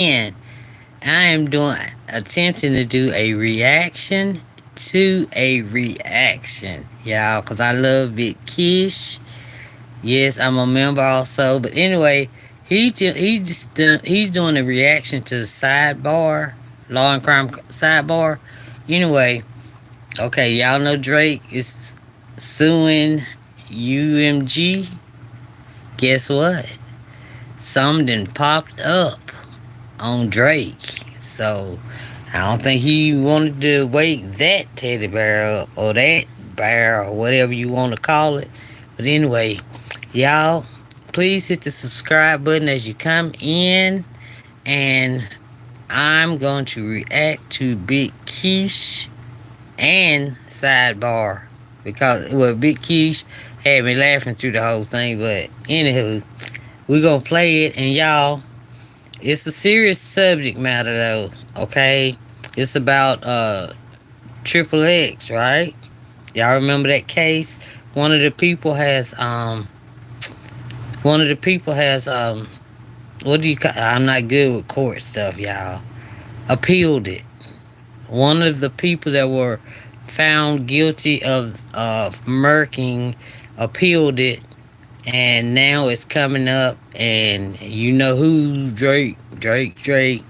And I am attempting to do a reaction to a reaction, y'all, because I love Big Kish. Yes, I'm a member also. But anyway, he's doing a reaction to the sidebar, law and crime sidebar. Anyway, okay, y'all know Drake is suing UMG. Guess what? Something popped up on Drake. So I don't think he wanted to wake that teddy bear up or that bear or whatever you want to call it. But anyway, y'all, please hit the subscribe button as you come in, and I'm going to react to Big Keish and Sidebar because Big Keish had me laughing through the whole thing. But anywho, we're gonna play it, and y'all, it's a serious subject matter though. Okay, it's about Triple X, right? Y'all remember that case? One of the people has one of the people has what do you call? I'm not good with court stuff, y'all. Appealed it. One of the people that were found guilty of murking appealed it, and now it's coming up, and you know who? Drake.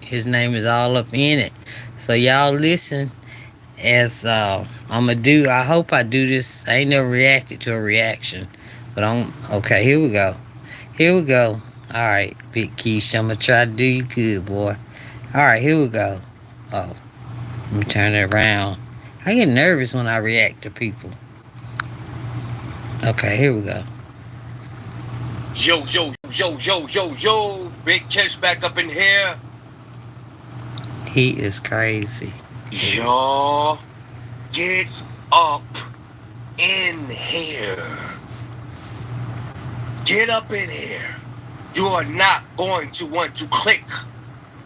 His name is all up in it. So y'all listen as I'm gonna do. I hope I do this. I ain't never reacted to a reaction, but I'm okay. Here we go. Here we go. All right, Big Keish, I'm gonna try to do you good, boy. All right, here we go. Oh, let me turn it around. I get nervous when I react to people. Okay, here we go. Yo, Big Kish back up in here. He is crazy. Y'all, get up in here. Get up in here. You are not going to want to click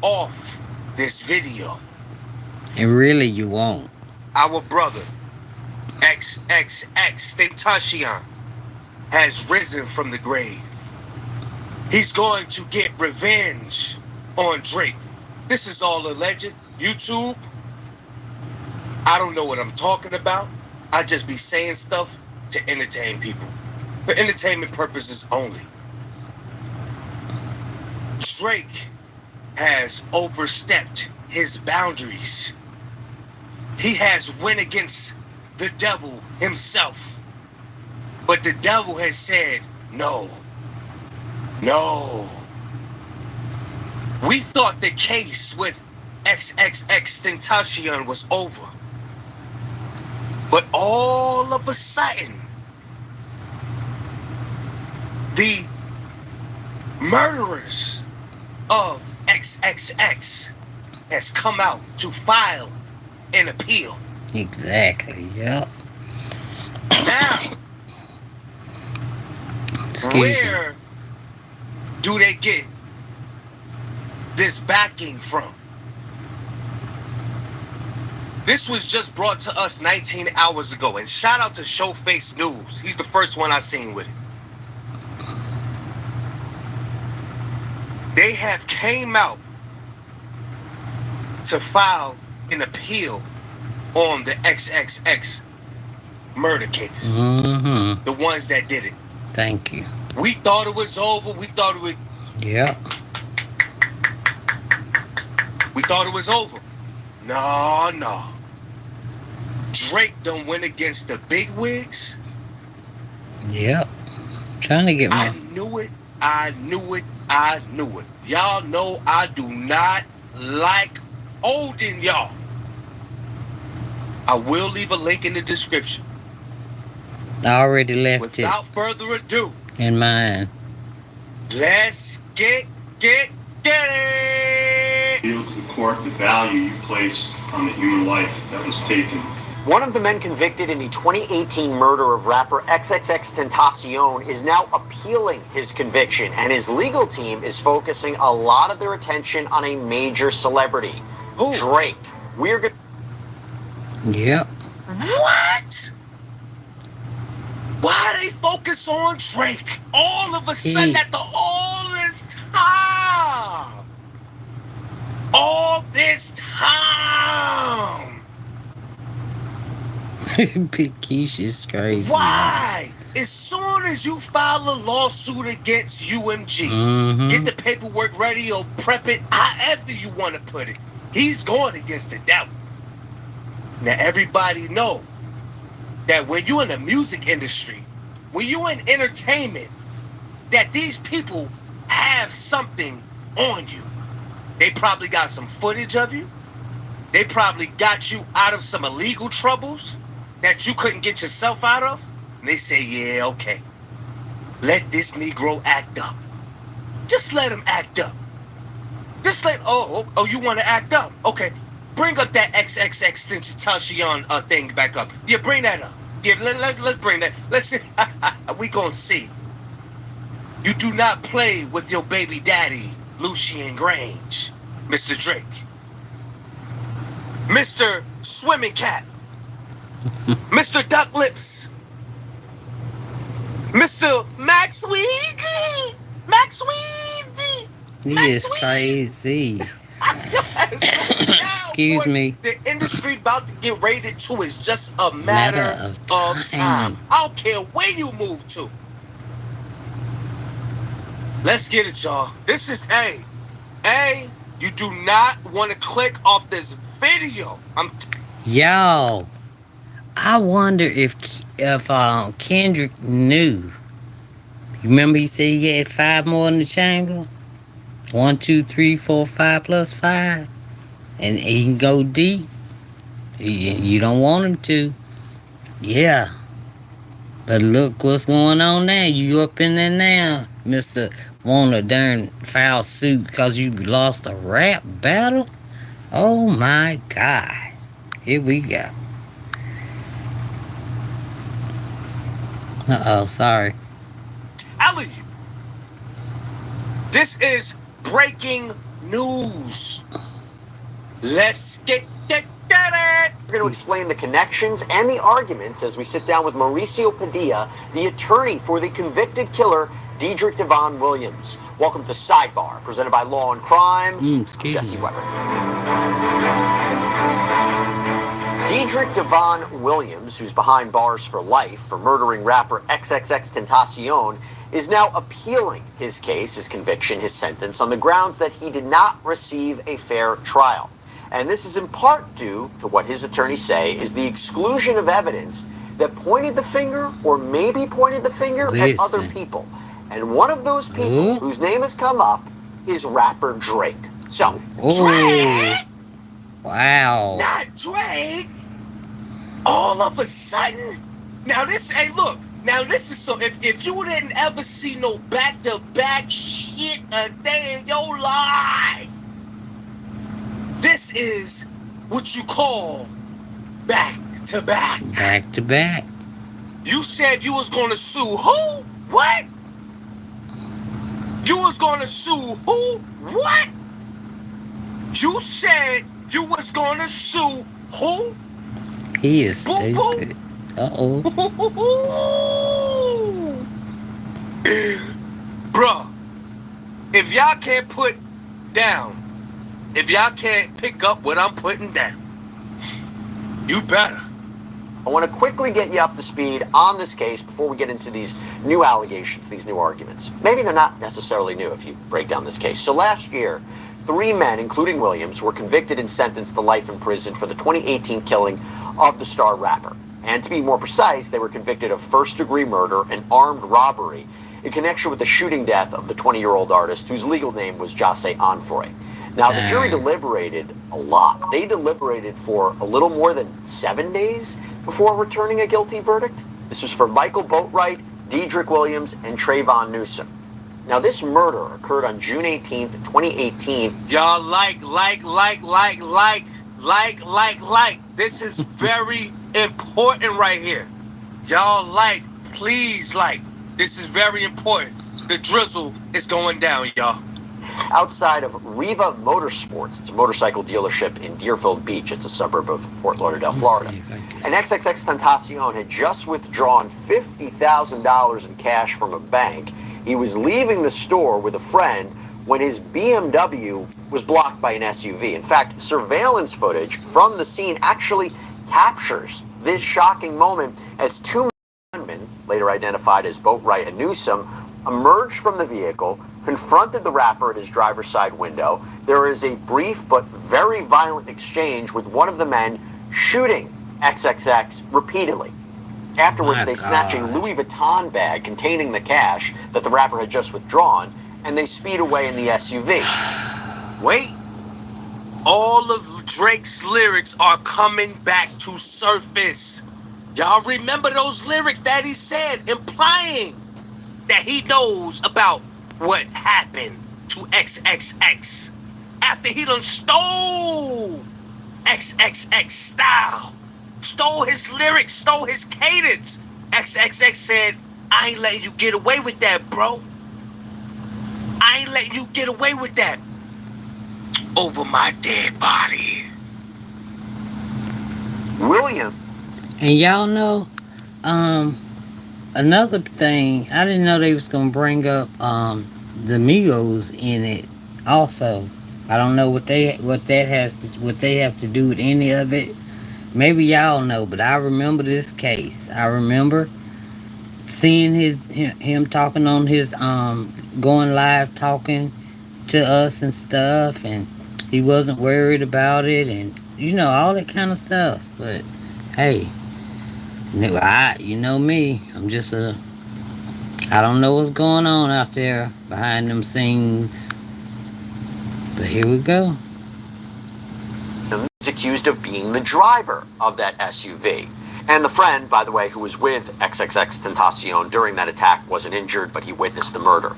off this video. And really, you won't. Our brother, XXX Tentacion, has risen from the grave. He's going to get revenge on Drake. This is all alleged. YouTube, I don't know what I'm talking about. I just be saying stuff to entertain people. For entertainment purposes only. Drake has overstepped his boundaries. He has went against the devil himself. But the devil has said, no. No. We thought the case with XXX Tentacion was over. But all of a sudden, the murderers of XXX has come out to file an appeal. Exactly, yep. Now, where do they get this backing from? This was just brought to us 19 hours ago, and shout out to Showface News. He's the first one I seen with it. They have came out to file an appeal on the XXX murder case. Mm-hmm. The ones that did it. Thank you. We thought it was over. We thought it was over. No. Drake done went against the big wigs. Yep. Trying to get my... I knew it. Y'all know I do not like holding y'all. I will leave a link in the description. I already left it. Without further ado. In mine. Let's get it. Reveal to the court the value you place on the human life that was taken. One of the men convicted in the 2018 murder of rapper XXX Tentacion is now appealing his conviction, and his legal team is focusing a lot of their attention on a major celebrity. Who? Drake. We're going to... Yep. What? Why they focus on Drake all of a sudden after all this time? It's time. Big Keish is crazy. Why? As soon as you file a lawsuit against UMG, get the paperwork ready or prep it however you want to put it. He's going against the devil. Now everybody know that when you're in the music industry, when you're in entertainment, that these people have something on you. They probably got some footage of you. They probably got you out of some illegal troubles that you couldn't get yourself out of. And they say, yeah, okay. Let this Negro act up. Just let him act up. Just let, oh, you want to act up? Okay. Bring up that XXXTentacion thing back up. Yeah, bring that up. Yeah, let's bring that. Let's see. We gonna see. You do not play with your baby daddy, Lucian Grange, Mr. Drake. Mr. Swimming Cat. Mr. Duck Lips. Mr. Max Weedy. Max Weedy. He is crazy. Excuse me. The industry about to get raided too is just a matter of time. I don't care where you move to. Let's get it, y'all. This is A. You do not want to click off this video. Yo, I wonder if Kendrick knew. You remember he said he had 5 more in the chamber? 1, 2, 3, 4, 5 plus 5. And he can go deep. You don't want him to. Yeah. But look what's going on now. You up in there now, Mr. Want a darn foul suit because you lost a rap battle? Oh my God. Here we go. Uh-oh, sorry. Telling you. This is breaking news. Let's get it. We're going to explain the connections and the arguments as we sit down with Mauricio Padilla, the attorney for the convicted killer, Diedrich Devon Williams. Welcome to Sidebar, presented by Law and Crime. Jesse Weber. Diedrich Devon Williams, who's behind bars for life for murdering rapper XXXTentacion, is now appealing his case, his conviction, his sentence, on the grounds that he did not receive a fair trial. And this is in part due to what his attorneys say is the exclusion of evidence that pointed the finger or maybe pointed the finger at other people. And one of those people whose name has come up is rapper Drake. So, Drake! Wow. Not Drake! All of a sudden? Now this, hey look, now this is so, if you didn't ever see no back-to-back shit a day in your life, this is what you call back-to-back. Back-to-back. You said you was gonna sue who? What? You was gonna sue who? What? You said you was gonna sue who? He is stupid. Uh-oh. Bruh, if y'all can't put down, if y'all can't pick up what I'm putting down, you better. I want to quickly get you up to speed on this case before we get into these new allegations, these new arguments. Maybe they're not necessarily new if you break down this case. So last year, 3 men, including Williams, were convicted and sentenced to life in prison for the 2018 killing of the star rapper. And to be more precise, they were convicted of first-degree murder and armed robbery in connection with the shooting death of the 20-year-old artist whose legal name was Jose Onfroy. Now, the jury deliberated a lot. They deliberated for a little more than 7 days before returning a guilty verdict. This was for Michael Boatwright, Diedrich Williams, and Trayvon Newsom. Now, this murder occurred on June 18th, 2018. Y'all like. This is very important right here. Y'all please like. This is very important. The drizzle is going down, y'all. Outside of Riva Motorsports, it's a motorcycle dealership in Deerfield Beach. It's a suburb of Fort Lauderdale, Florida. And XXXTentacion had just withdrawn $50,000 in cash from a bank. He was leaving the store with a friend when his BMW was blocked by an SUV. In fact, surveillance footage from the scene actually captures this shocking moment as two gunmen, later identified as Boatwright and Newsom, emerged from the vehicle, confronted the rapper at his driver's side window. There is a brief but very violent exchange with one of the men shooting XXX repeatedly. Afterwards, they snatch a Louis Vuitton bag containing the cash that the rapper had just withdrawn, and they speed away in the SUV. Wait. All of Drake's lyrics are coming back to surface. Y'all remember those lyrics that he said, implying that he knows about what happened to XXX after he done stole XXX style, stole his lyrics, stole his cadence. XXX said, I ain't letting you get away with that, bro. I ain't letting you get away with that over my dead body. William. And y'all know, another thing, I didn't know they was gonna bring up the Migos in it also. I don't know what they have to do with any of it. Maybe y'all know, but I remember this case. I remember seeing him talking on his going live talking to us and stuff, and he wasn't worried about it, and all that kind of stuff. But hey, you know me, I don't know what's going on out there behind them scenes. But here we go. Is accused of being the driver of that SUV. And the friend, by the way, who was with XXX Tentacion during that attack wasn't injured, but he witnessed the murder.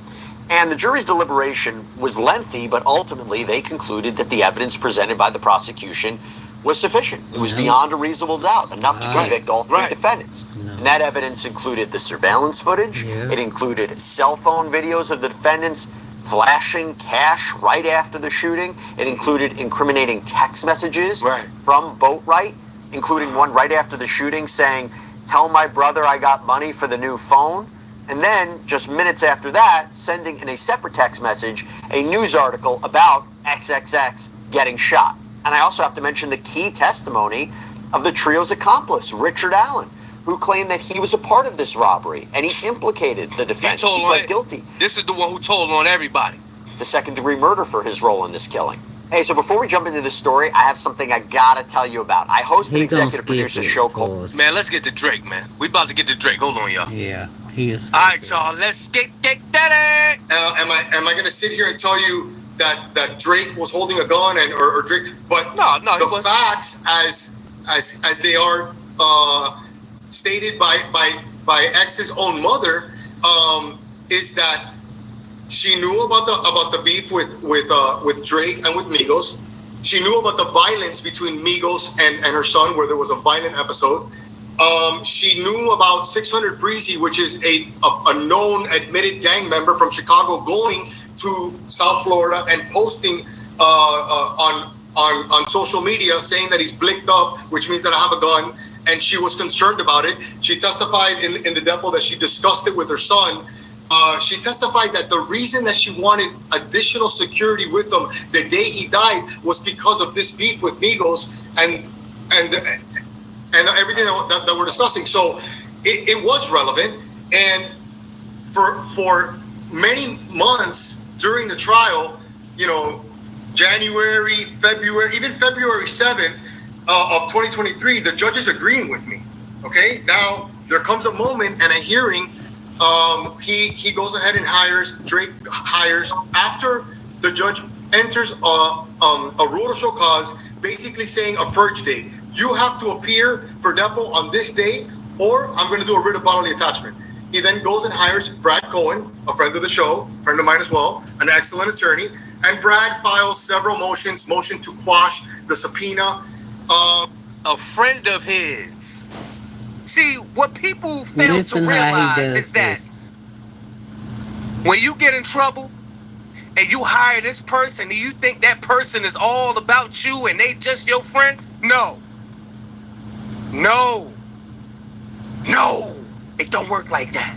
And the jury's deliberation was lengthy, but ultimately they concluded that the evidence presented by the prosecution was sufficient. It was beyond a reasonable doubt, enough to convict all three defendants. And that evidence included the surveillance footage. It included cell phone videos of the defendants flashing cash right after the shooting. It included incriminating text messages from Boatwright, including one right after the shooting saying, "Tell my brother I got money for the new phone." And then, just minutes after that, sending in a separate text message a news article about XXX getting shot. And I also have to mention the key testimony of the trio's accomplice, Richard Allen, who claimed that he was a part of this robbery and he implicated the defense. He pled guilty. This is the one who told on everybody. The second-degree murder for his role in this killing. Hey, so before we jump into this story, I have something I gotta tell you about. I host an executive producer show called... Man, let's get to Drake, man. We about to get to Drake. Hold on, y'all. Yeah, he is. All right, y'all. Let's get that. Am I gonna sit here and tell you that Drake was holding a gun or Drake? But no, the facts as they are stated by X's own mother is that she knew about the beef with Drake and with Migos. She knew about the violence between Migos and her son, where there was a violent episode. She knew about 600 Breezy, which is a known admitted gang member from Chicago, going to South Florida and posting on social media saying that he's blicked up, which means that I have a gun, and she was concerned about it. She testified in the depot that she discussed it with her son. She testified that the reason that she wanted additional security with him the day he died was because of this beef with Migos and everything that we're discussing. So it was relevant, and for many months during the trial, January, February, even February 7th of 2023, the judge is agreeing with me. Okay, now there comes a moment and a hearing. He goes ahead and Drake hires after the judge enters a rule to show cause, basically saying a purge date. You have to appear for depo on this day, or I'm going to do a writ of bodily attachment. He then goes and hires Brad Cohen, a friend of the show, friend of mine as well, an excellent attorney. And Brad files several motions, motion to quash the subpoena. A friend of his. See, what people fail to realize is that when you get in trouble and you hire this person and you think that person is all about you and they just your friend, no, it don't work like that.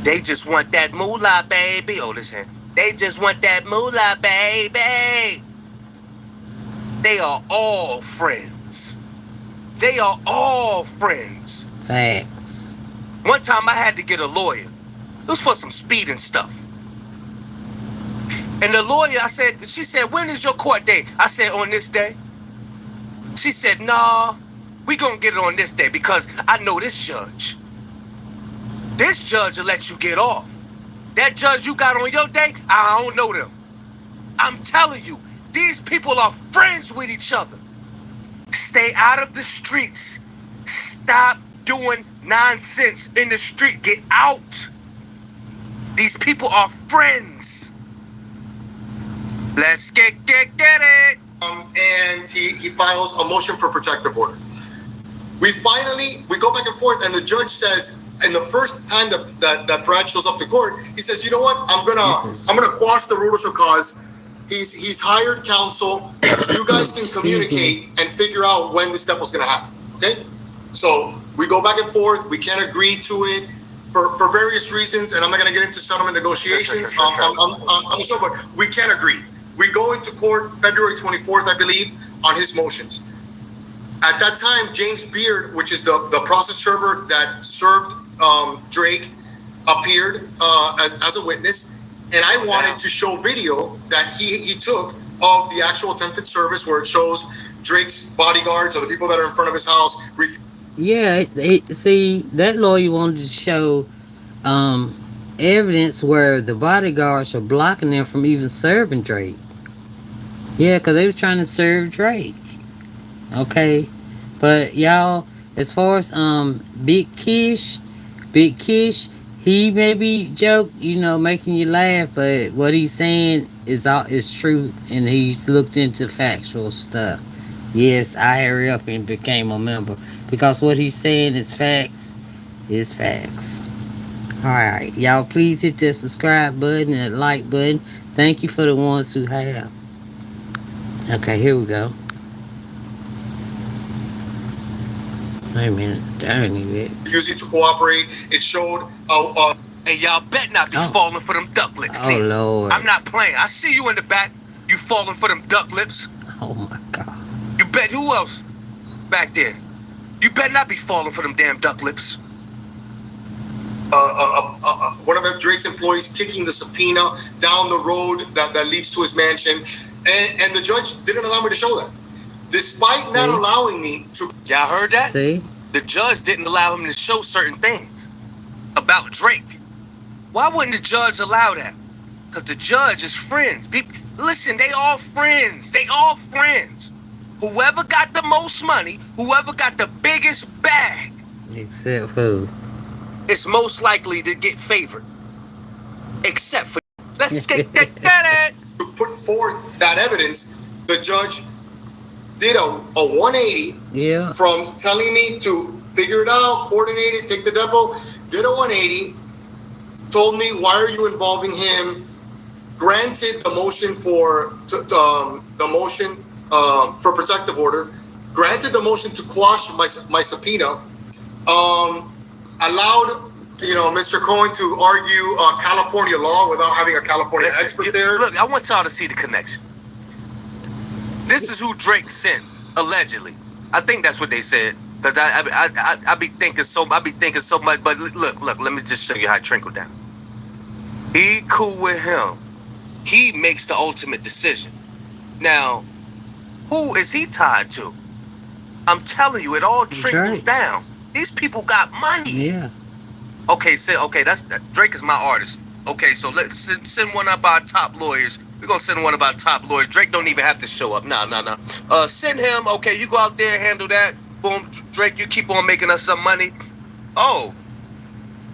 They just want that moolah, baby. Oh, listen, They just want that moolah, baby. They are all friends. They are all friends. Facts. One time I had to get a lawyer. It was for some speeding stuff. And the lawyer, she said, when is your court date? I said, on this day. She said, nah, we gonna get it on this day because I know this judge. This judge will let you get off. That judge you got on your day, I don't know them. I'm telling you, these people are friends with each other. Stay out of the streets. Stop doing nonsense in the street. Get out. These people are friends. Let's get it. And he files a motion for protective order. We go back and forth, and the judge says, and the first time that Brad shows up to court, he says, you know what? I'm gonna quash the rule of show cause. He's hired counsel. You guys can communicate and figure out when this step was gonna happen. Okay? So we go back and forth. We can't agree to it for various reasons, and I'm not gonna get into settlement negotiations. I'm sure, but we can't agree. We go into court February 24th, I believe, on his motions. At that time, James Beard, which is the process server that served Drake, appeared as a witness, and I wanted to show video that he took of the actual attempted service where it shows Drake's bodyguards or the people that are in front of his house. Yeah, see, that lawyer wanted to show evidence where the bodyguards are blocking them from even serving Drake. Yeah, because they was trying to serve Drake. Okay, but y'all, as far as Big Kish, he may be joke, making you laugh, but what he's saying is true, and he's looked into factual stuff. Yes, I hurry up and became a member because what he's saying is facts. Is facts. All right, y'all, please hit that subscribe button and like button. Thank you for the ones who have. Okay, here we go. Wait a minute, I don't need it. Refusing to cooperate. It showed. And y'all bet not be falling for them duck lips. Oh, Lord. I'm not playing. I see you in the back. You falling for them duck lips. Oh my God. You bet. Who else back there? You better not be falling for them damn duck lips. One of Drake's employees kicking the subpoena down the road that leads to his mansion, and the judge didn't allow me to show that. Despite not allowing me to. Y'all heard that? See? The judge didn't allow him to show certain things about Drake. Why wouldn't the judge allow that? Because the judge is friends. Listen, they all friends. They all friends. Whoever got the most money, whoever got the biggest bag, except who? Is most likely to get favored. Except for let's get it. To put forth that evidence, the judge did a 180 from telling me to figure it out, coordinate it, take the depot, did a 180, told me, why are you involving him? Granted the motion for for protective order, granted the motion to quash my subpoena, allowed Mr. Cohen to argue California law without having a California expert there. Look, I want y'all to see the connection. This is who Drake sent, allegedly. I think that's what they said. Because I be thinking so much. But look, let me just show you how it trickled down. He cool with him. He makes the ultimate decision. Now, who is he tied to? I'm telling you, it all trickles down. These people got money. Yeah. Okay, Drake is my artist. Okay, so let's send one of our top lawyers. We're gonna send one of our top lawyers. Drake don't even have to show up. No. Send him. Okay, you go out there, handle that. Boom, Drake, you keep on making us some money. Oh,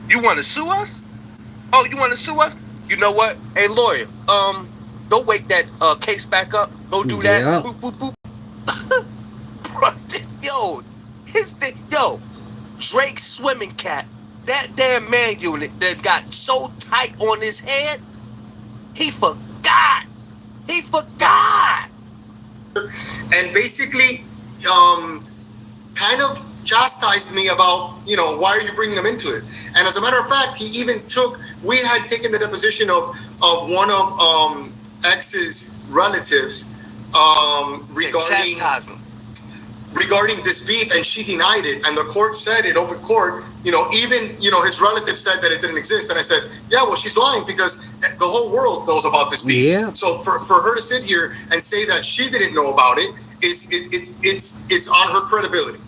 you want to sue us? You know what? Hey, lawyer, go wake that case back up. Go do that. Yeah. Boop, boop, boop. Bro, Drake's swimming cap. That damn man unit that got so tight on his head, he forgot. And basically, kind of chastised me about, why are you bringing him into it? And as a matter of fact, we had taken the deposition of one of X's relatives regarding this beef, and she denied it. And the court said in open court, even his relative said that it didn't exist. And I said, yeah, well, she's lying because the whole world knows about this beef. Yeah. So for her to sit here and say that she didn't know about it, it's on her credibility.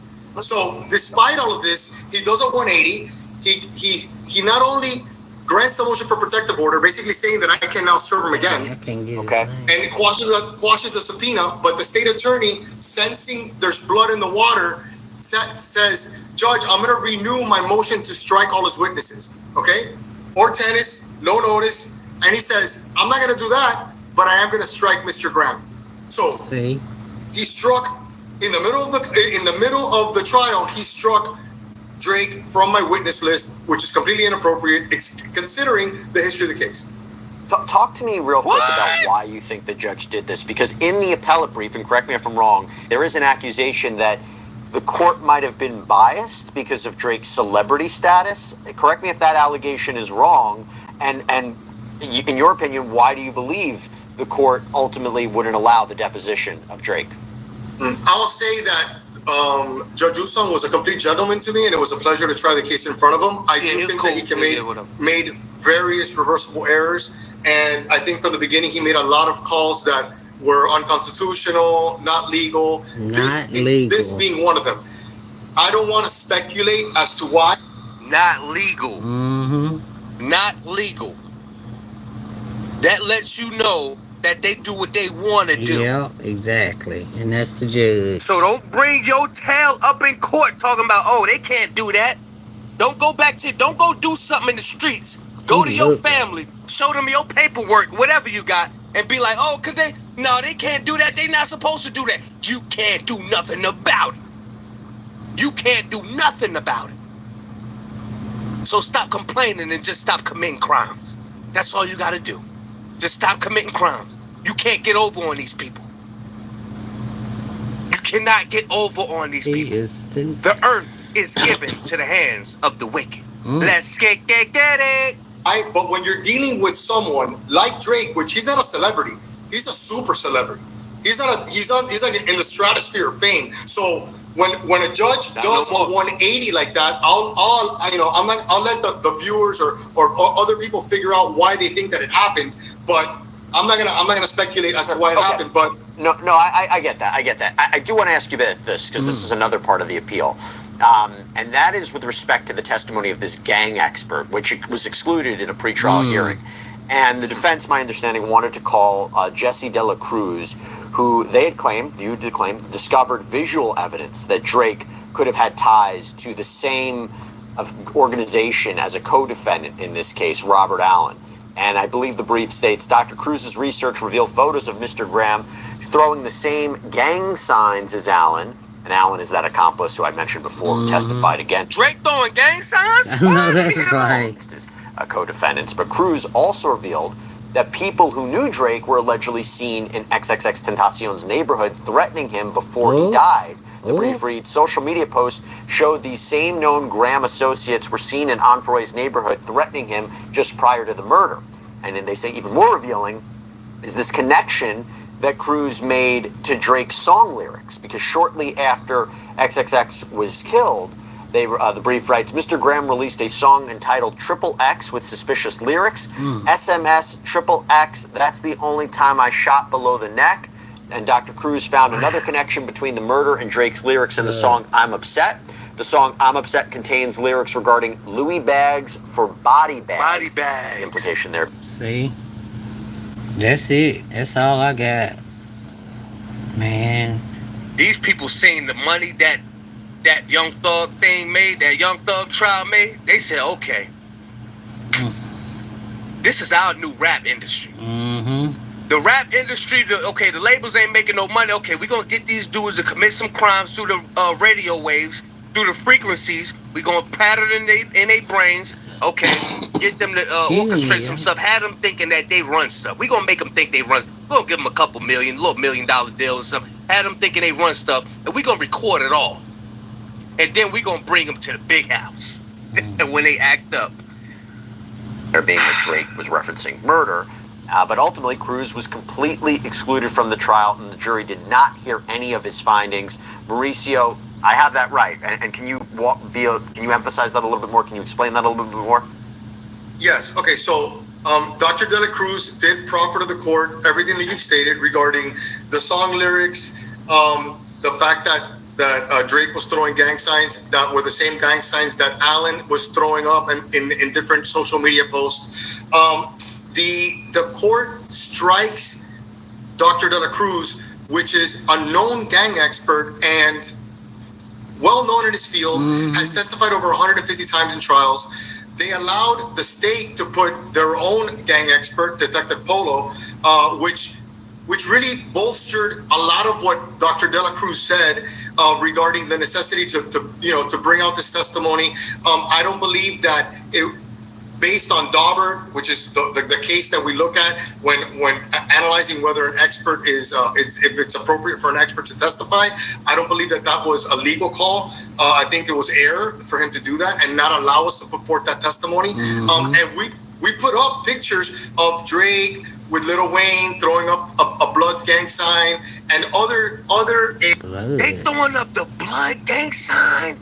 So despite all of this, he does a 180. He not only grants the motion for protective order, basically saying that I can now serve him again. Okay. And it quashes the subpoena, but the state attorney, sensing there's blood in the water, says, Judge, I'm going to renew my motion to strike all his witnesses. Okay? Or tennis, no notice. And he says, I'm not going to do that, but I am going to strike Mr. Graham. So See? he struck in the middle of the trial. He struck Drake from my witness list, which is completely inappropriate, considering the history of the case. Talk to me real quick about why you think the judge did this, because in the appellate brief, and correct me if I'm wrong, there is an accusation that the court might have been biased because of Drake's celebrity status. Correct me if that allegation is wrong, and in your opinion, why do you believe the court ultimately wouldn't allow the deposition of Drake? I'll say that Judge Usong was a complete gentleman to me, and it was a pleasure to try the case in front of him. I do think that he made various reversible errors, and I think from the beginning he made a lot of calls that were unconstitutional, not legal. This being one of them. I don't want to speculate as to why. Not legal. Mm-hmm. Not legal. That lets you know that they do what they want to do. Yeah, exactly. And that's the judge. So don't bring your tail up in court talking about, oh, they can't do that. Don't go do something in the streets. Go to your family, show them your paperwork, whatever you got, and be like, oh, they can't do that. They not supposed to do that. You can't do nothing about it. You can't do nothing about it. So stop complaining and just stop committing crimes. That's all you got to do. Just stop committing crimes. You can't get over on these people. You cannot get over on these people. The earth is given to the hands of the wicked. Let's get it. But when you're dealing with someone like Drake, which he's not a celebrity, he's a super celebrity. He's in the stratosphere of fame. So when a judge does a 180 like that, I'll let the viewers or other people figure out why they think that it happened. But I'm not gonna speculate as to why it happened. But no, I get that. I do want to ask you about this because this is another part of the appeal. And that is with respect to the testimony of this gang expert, which was excluded in a pretrial hearing. And the defense, my understanding, wanted to call Jesse De La Cruz, who you did claim, discovered visual evidence that Drake could have had ties to the same organization as a co-defendant in this case, Robert Allen. And I believe the brief states, Dr. Cruz's research revealed photos of Mr. Graham throwing the same gang signs as Allen. And Allen is that accomplice who I mentioned before, who testified against Drake throwing gang signs? No, that's right. His co-defendants. But Cruz also revealed that people who knew Drake were allegedly seen in XXX Tentacion's neighborhood threatening him before he died. The brief reads, social media posts showed these same known Graham associates were seen in Onfroy's neighborhood threatening him just prior to the murder. And then they say even more revealing is this connection that Cruz made to Drake's song lyrics, because shortly after XXX was killed, the brief writes, Mr. Graham released a song entitled Triple X with suspicious lyrics. SMS Triple X, that's the only time I shot below the neck. And Dr. Cruz found another connection between the murder and Drake's lyrics in the song I'm Upset. The song I'm Upset contains lyrics regarding Louis bags for body bags. Body bags. The implication there. See? That's it. That's all I got. Man. These people seen the money that Young Thug thing made, that Young Thug trial made. They said, okay, this is our new rap industry. The rap industry, the labels ain't making no money. Okay, we're going to get these dudes to commit some crimes through the radio waves, through the frequencies. We're going to pattern in their brains. Okay, get them to orchestrate some stuff. Have them thinking that they run stuff. We're going to make them think they run stuff. We're going to give them a couple million, little $1 million deal or something. Have them thinking they run stuff, and we're going to record it all. and then we gonna bring them to the big house. And when they act up. There being that Drake was referencing murder, but ultimately Cruz was completely excluded from the trial, and the jury did not hear any of his findings. Mauricio, I have that right, and can you emphasize that a little bit more? Can you explain that a little bit more? Yes. Okay. So Dr. De La Cruz did proffer to the court everything that you've stated regarding the song lyrics, the fact that Drake was throwing gang signs that were the same gang signs that Allen was throwing up in different social media posts. The court strikes Dr. De La Cruz, which is a known gang expert and well known in his field, has testified over 150 times in trials. They allowed the state to put their own gang expert, Detective Polo, which really bolstered a lot of what Dr. De La Cruz said regarding the necessity to bring out this testimony. I don't believe that based on Dauber, which is the case that we look at when analyzing whether an expert is if it's appropriate for an expert to testify, I don't believe that was a legal call. I think it was error for him to do that and not allow us to put forth that testimony. And we put up pictures of Drake with Lil Wayne throwing up a Bloods gang sign and other. They throwing up the Blood gang sign.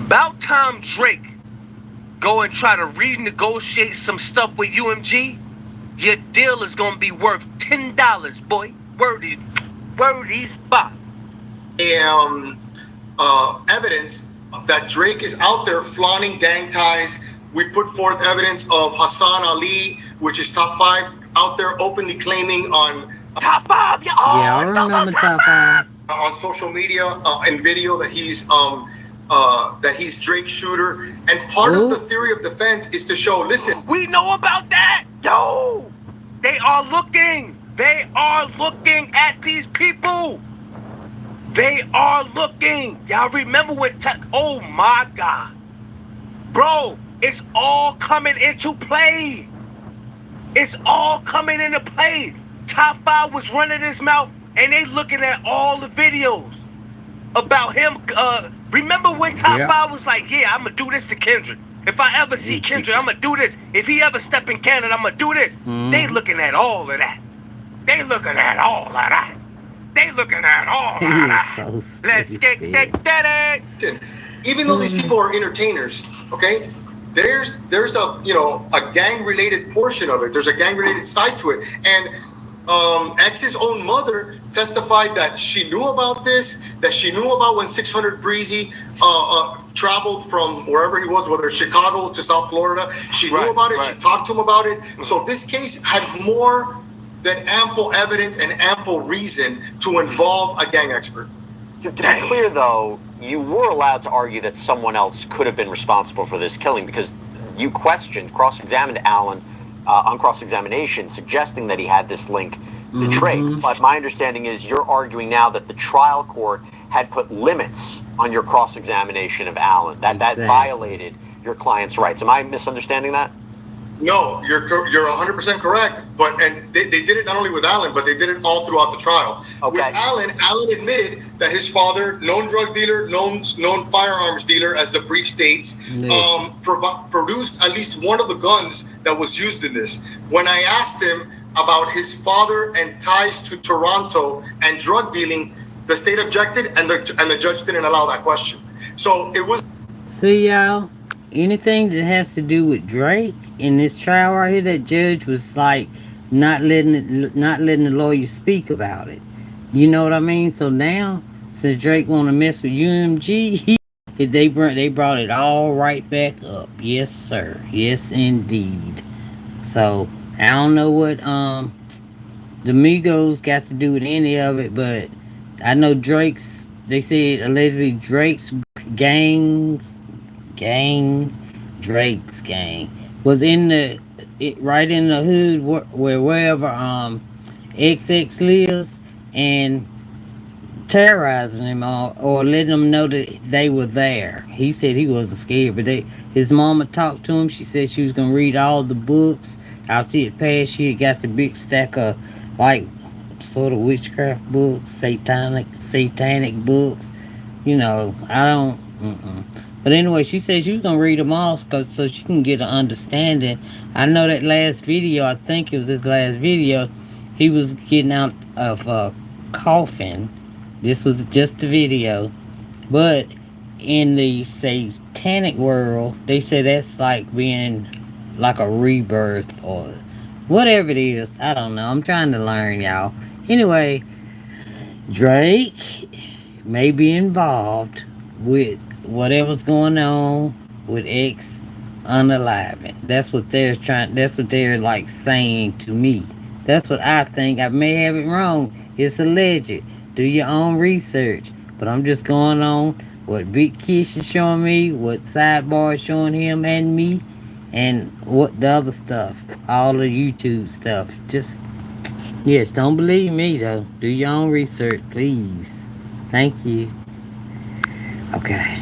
About time Drake go and try to renegotiate some stuff with UMG. Your deal is gonna be worth $10, boy. Word is bop. Evidence that Drake is out there flaunting gang ties. We put forth evidence of Hassan Ali, which is top 5, out there openly claiming on top 5, yeah, I remember top 5 on social media and video that he's Drake's shooter. And part of the theory of defense is to show, listen, we know about that. Yo, they are looking at these people. They are looking. Y'all remember when oh my God, bro. It's all coming into play. It's all coming into play. Top 5 was running his mouth, and they looking at all the videos about him. Remember when Top 5 was like, yeah, I'm going to do this to Kendrick. If I ever see Kendrick, I'm going to do this. If he ever step in Canada, I'm going to do this. They looking at all of that. They looking at all of that. Let's get that. Even though these people are entertainers, okay? There's a gang related portion of it. There's a gang related side to it. And X's own mother testified that she knew about this, that she knew about when 600 Breezy traveled from wherever he was, whether Chicago to South Florida. She knew about it. She talked to him about it. So this case had more than ample evidence and ample reason to involve a gang expert. To be clear, though, you were allowed to argue that someone else could have been responsible for this killing because you cross-examined Allen on cross-examination, suggesting that he had this link to Drake. But my understanding is you're arguing now that the trial court had put limits on your cross-examination of Allen, that violated your client's rights. Am I misunderstanding that? No, you're 100% correct. And they did it not only with Allen, but they did it all throughout the trial. Okay. With Allen admitted that his father, known drug dealer, known firearms dealer, as the brief states, produced at least one of the guns that was used in this. When I asked him about his father and ties to Toronto and drug dealing, the state objected, and the judge didn't allow that question. So it was. See, y'all, anything that has to do with Drake in this trial right here, that judge was like not letting the lawyer speak about it. You know what I mean? So now, since Drake want to mess with UMG, they brought it all right back up. Yes, sir. Yes, indeed. So I don't know what the Migos got to do with any of it, but I know they said allegedly Drake's Drake's gang was right in the hood wherever XX lives, and terrorizing him or letting them know that they were there. He said he wasn't scared, but his mama talked to him. She said she was gonna read all the books. After it passed, she had got the big stack of like sort of witchcraft books, satanic books. You know, I don't. But anyway, she said she was gonna read them all so she can get an understanding. I know that last video. I think it was his last video. He was getting out of a coffin. This was just the video, but in the satanic world, they say that's like being like a rebirth or whatever it is. I don't know. I'm trying to learn, y'all. Anyway, Drake may be involved with whatever's going on with X unaliving. That's what they're trying. That's what they're like saying to me. That's what I think. I may have it wrong. It's alleged. Do your own research. But I'm just going on what Big Kish is showing me, what Sidebar is showing him and me, and what the other stuff, all the YouTube stuff. Just yes, don't believe me though. Do your own research, please. Thank you. Okay.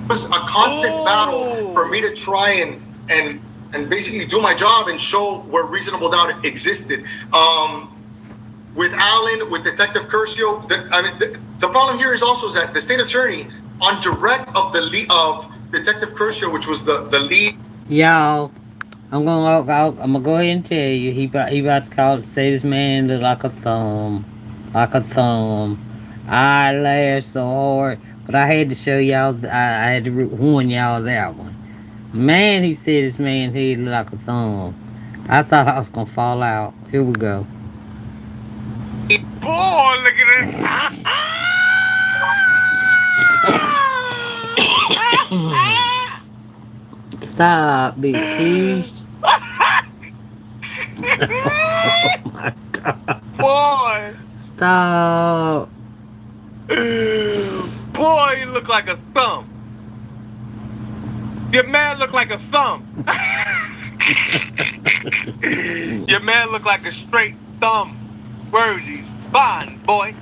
It was a constant battle for me to try and basically do my job and show where reasonable doubt existed. With Allen, with Detective Curcio, the problem here is also that the state attorney, on direct of Detective Curcio, which was the lead. Y'all, I'm gonna go ahead and tell you, he about to say this man look like a thumb, I laughed so hard, but I had to show y'all. I had to warn y'all that one. Man, he said this man head look like a thumb. I thought I was gonna fall out. Here we go. Boy, look at this. Stop, Big Keys. Oh my God. Boy. Stop. Boy, you look like a thumb. Your man look like a thumb. Your man look like a straight thumb. Word, he's fine, boy.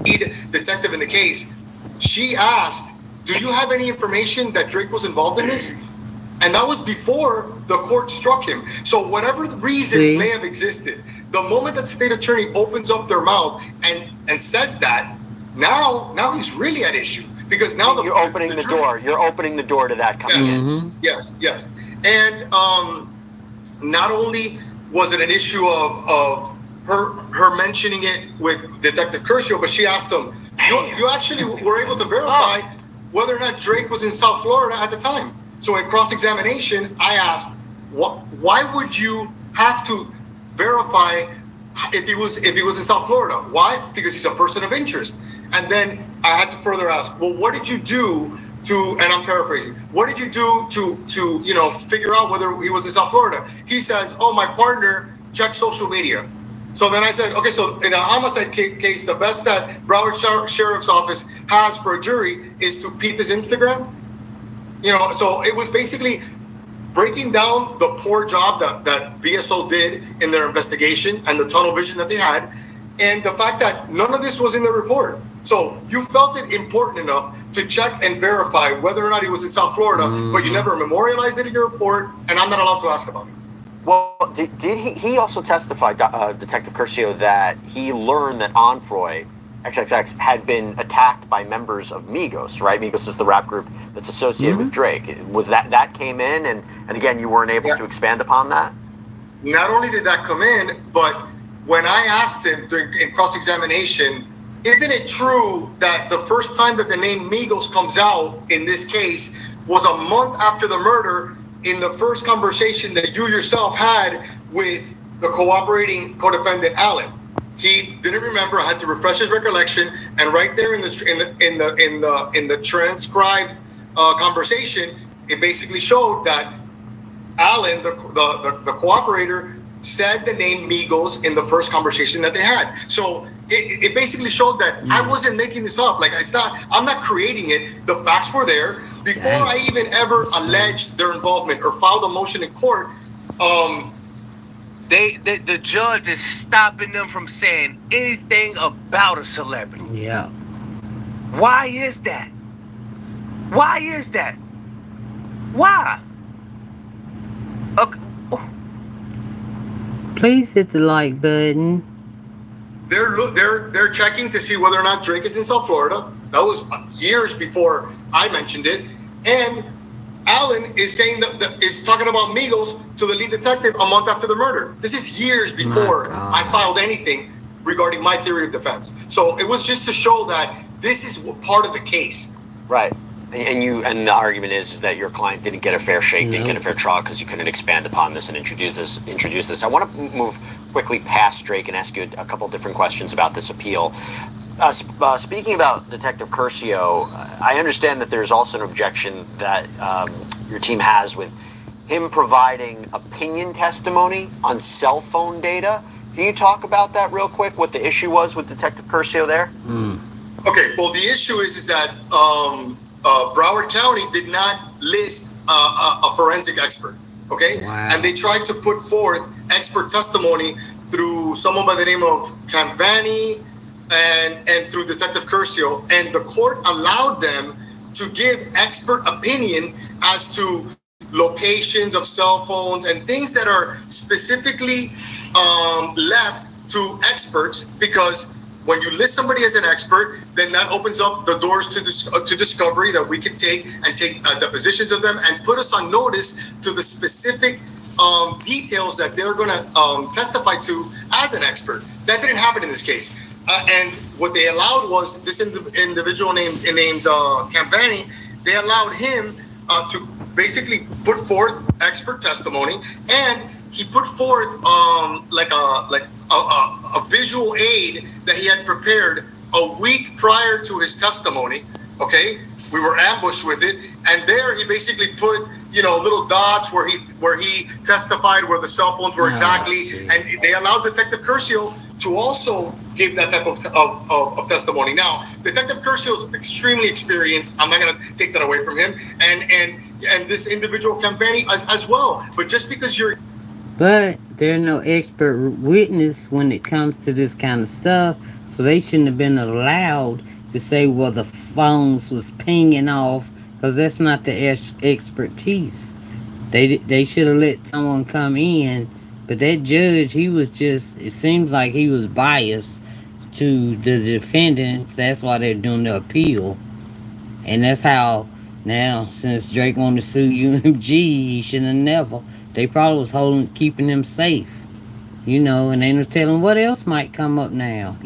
Detective in the case, she asked, do you have any information that Drake was involved in this? And that was before the court struck him. So whatever the reasons may have existed, the moment that the state attorney opens up their mouth and says that, now he's really at issue. Because now you're opening the door. You're opening the door to that coming in. Yes. And not only was it an issue of her mentioning it with Detective Curcio, but she asked him, you actually were able to verify whether or not Drake was in South Florida at the time. So in cross-examination, I asked, why would you have to verify if he was in South Florida? Why? Because he's a person of interest. And then I had to further ask, well, what did you do to, and I'm paraphrasing, what did you do to figure out whether he was in South Florida? He says, oh, my partner checked social media. So then I said, okay, so in a homicide case, the best that Broward Sheriff's Office has for a jury is to peep his Instagram. So it was basically breaking down the poor job that BSO did in their investigation and the tunnel vision that they had, and the fact that none of this was in the report. So you felt it important enough to check and verify whether or not he was in South Florida, but you never memorialized it in your report, and I'm not allowed to ask about it. Well, did he also testified, Detective Curcio, that he learned that Onfroy XXX had been attacked by members of Migos, right? Migos is the rap group that's associated with Drake. Was that came in, and again, you weren't able to expand upon that? Not only did that come in, but when I asked him in cross-examination, isn't it true that the first time that the name Migos comes out in this case was a month after the murder, in the first conversation that you yourself had with the cooperating co-defendant Allen? He didn't remember. I had to refresh his recollection, and right there in the transcribed conversation, it basically showed that Allen, the cooperator, said the name Migos in the first conversation that they had. So it basically showed that I wasn't making this up. Like, I'm not creating it. The facts were there before I even ever alleged their involvement or filed a motion in court. The judge is stopping them from saying anything about a celebrity. Yeah. Why is that? Why? Okay. Please hit the like button. they're checking to see whether or not Drake is in South Florida. That was years before I mentioned it, and Allen is saying that is talking about Migos to the lead detective a month after the murder. This is years before I filed anything regarding my theory of defense. So it was just to show that this is part of the case. Right. And the argument is that your client didn't get a fair shake, didn't get a fair trial because you couldn't expand upon this and introduce this. I want to move quickly past Drake and ask you a couple different questions about this appeal. Speaking about Detective Curcio, I understand that there's also an objection that your team has with him providing opinion testimony on cell phone data. Can you talk about that real quick, what the issue was with Detective Curcio there? Okay, well, the issue is that Broward County did not list a forensic expert, okay? Wow. And they tried to put forth expert testimony through someone by the name of Canvani and through Detective Curcio, and the court allowed them to give expert opinion as to locations of cell phones and things that are specifically left to experts, because when you list somebody as an expert, then that opens up the doors to discovery that we can take depositions of them and put us on notice to the specific details that they're going to testify to as an expert. That didn't happen in this case. And what they allowed was this individual named Campani. They allowed him to basically put forth expert testimony, and he put forth a visual aid that he had prepared a week prior to his testimony. Okay, we were ambushed with it, and there he basically put little dots where he testified where the cell phones were exactly, and they allowed Detective Curcio to also give that type of testimony. Now, Detective Curcio is extremely experienced. I'm not going to take that away from him, and this individual Campani as well. But just because you're But they're no expert witness when it comes to this kind of stuff, so they shouldn't have been allowed to say, well, the phones was pinging off, because that's not the expertise. They should have let someone come in, but that judge, he was just, it seems like he was biased to the defendants. That's why they're doing the appeal. And that's how, now, since Drake wanted to sue UMG, he should have never. They probably was keeping him safe, and they was telling what else might come up now.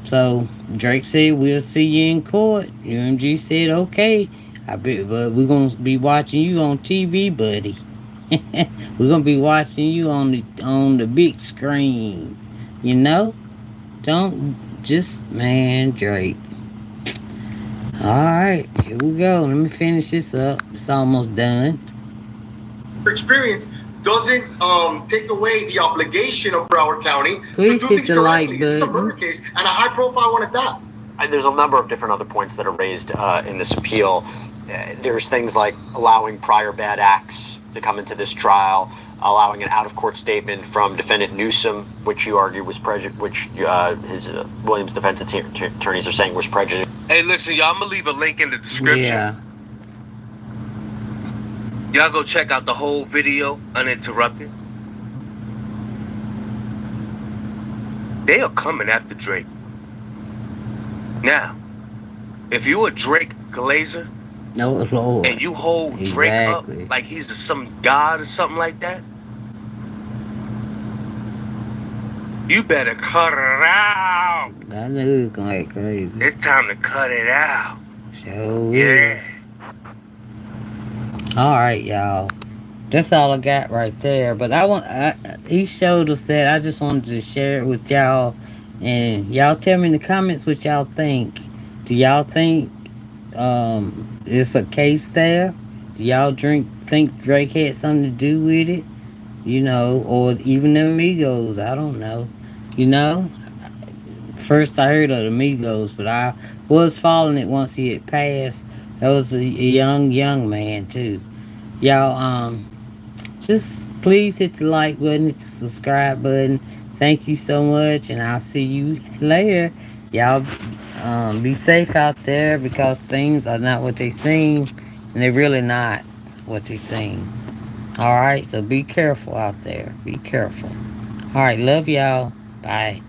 So Drake said, we'll see you in court. UMG said, okay, I bet, but we're gonna be watching you on TV, buddy. We're gonna be watching you on the big screen. Don't just, man, Drake. Alright, here we go. Let me finish this up. It's almost done. experience doesn't take away the obligation of Broward County Please to do hit things the like correctly. This is a button. murder case and a high-profile one at that. And there's a number of different other points that are raised in this appeal. There's things like allowing prior bad acts to come into this trial, allowing an out-of-court statement from defendant Newsom, which you argue was which his Williams defense attorneys are saying was prejudiced. Hey, listen, y'all, I'm gonna leave a link in the description. Yeah. Y'all go check out the whole video uninterrupted. They are coming after Drake. Now, if you a Drake glazer No, Lord. and you hold Drake Exactly. up like he's some god or something like that, you better cut it out. I knew it was gonna get crazy. It's time to cut it out. Sure Yeah. is. Alright, y'all. That's all I got right there. But he showed us that. I just wanted to share it with y'all. And y'all tell me in the comments what y'all think. Do y'all think it's a case there? Do y'all think Drake had something to do with it? Or even the Amigos. I don't know. First I heard of the Amigos, but I was following it once he had passed. That was a young man too. Y'all, just please hit the like button, hit the subscribe button. Thank you so much, and I'll see you later. Y'all, be safe out there, because things are not what they seem, and they're really not what they seem. All right, so be careful out there. Be careful. All right, love y'all. Bye.